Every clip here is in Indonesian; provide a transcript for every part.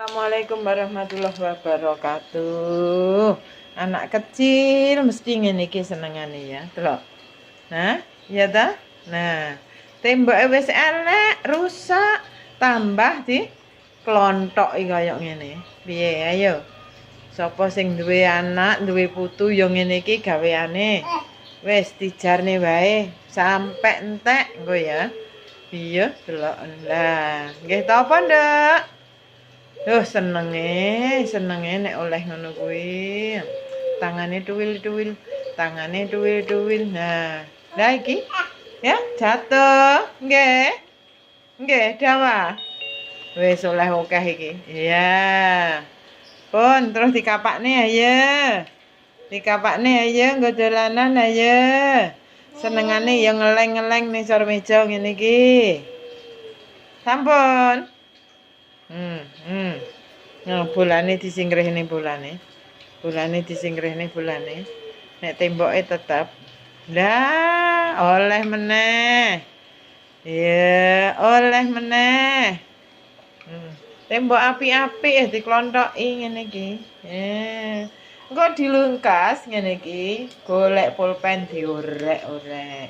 Assalamualaikum warahmatullahi wabarakatuh. Anak kecil mesti ngene iki senengane ya. Delok. Nah, ya ta? Nah, temboke wis elek, rusak, tambah di klontok iki kaya ngene. Piye? Ayo. Sapa sing duwe anak, duwe putu ya ngene iki gaweane. Wis dijarne wae sampe entek engko ya. Iya, delok. Lah, nggih ta apa, Nduk? Senenge nek oleh ngono kuwi. Tangane tuwil-tuwil, tangane tuwil-tuwil. Nah, lah iki ya jatuh. Nggih. Nggih, dawa. Wis oleh akeh iki. Iya. Pun terus dikapakne ayo. Dikapakne ayo nggo dolanan ayo. Senengane ya ngeleng-ngeleng ning sor meja ngene iki. Sampun. Nah, bolane disingkrihne bolane. Bolane disingkrihne bolane. Nek temboke tetep. Lah, oleh meneh. Ya, oleh meneh. Tembok apik-apik ya diklontoki ngene iki. Engko dilungkas ngene iki, golek pulpen diorek-orek.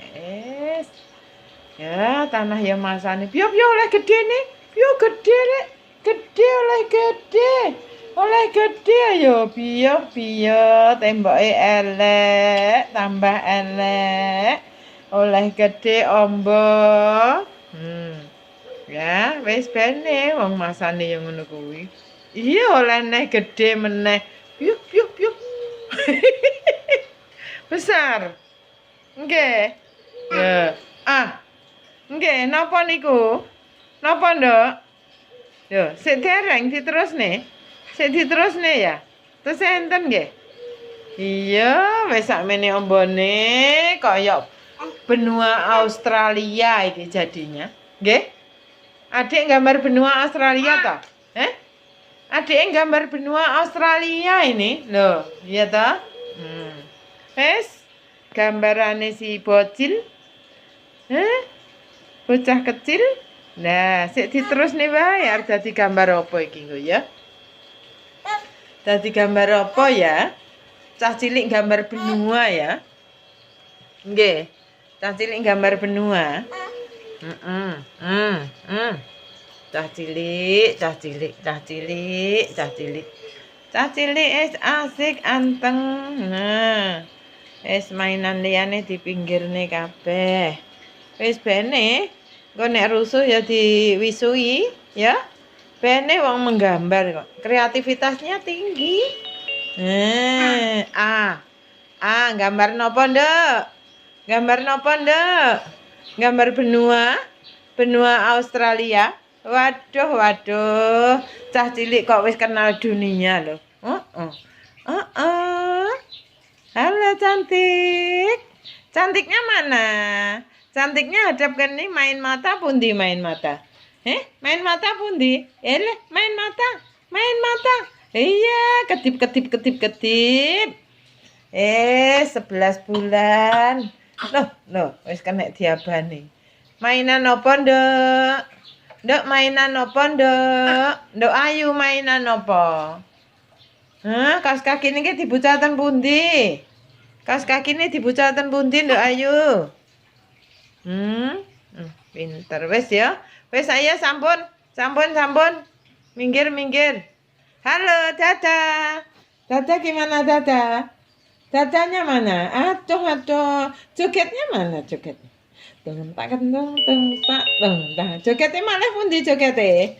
Ya, tanah ya masane. Piye oleh gedene? Piye gede rek? Gede oleh gede. Oleh gede ayo piye temboke elek, tambah elek. Oleh gede ombo. Ya, wis bene wong masane yang ngono kuwi. Iya oleh neh gede meneh. Piye. Besar. Nggih. Ya. Nggih, napa niku? Napa, Nduk? Yo, sik dereng diterusne. Sik diterusne ya. Terus enten nggih. Iya, wis sakmene ombone kaya benua Australia iki jadinya. Nggih? Adik gambar benua Australia toh? Adik gambar benua Australia ini. Loh, iya toh? Wis gambarane si bocil. Bocah kecil. Nah, sik diterusne wae arep dadi gambar apa iki nggo ya? Dadi gambar apa ya? Cah cilik gambar benua ya. Nggih. Cah cilik gambar benua. Cah cilik. Cah cilik es asik anteng. Nah. Es mainan liyane di pinggirne kabeh. Wis bene. Engko nek rusuh ya diwisui, ya. Bene wong menggambar kok. Kreativitasnya tinggi. Gambar napa, Nduk? Gambar napa, Nduk? Gambar benua Australia. Waduh. Cah cilik kok wis kenal dunia loh. Halo cantik. Cantiknya mana? Cantiknya hadap kene main mata pundi main mata. Main mata pundi? Main mata. Iya, ketip. 11 bulan. Loh, wis kena diabani. Mainan apa, Nduk? Nduk mainan apa, Nduk? Nduk ayu mainan apa? Kaos kaki niki dibucaten pundi? Kaos kaki ini dibucaten pundi, Nduk ayu? Pinter wis ya. Wis ayo sampun. Minggir. Halo, Dada. Dada gimana, Dada? Dadanya mana? Aduh. Jogetnya mana jogetnya? Tak. Jogetnya malih pundi jogete?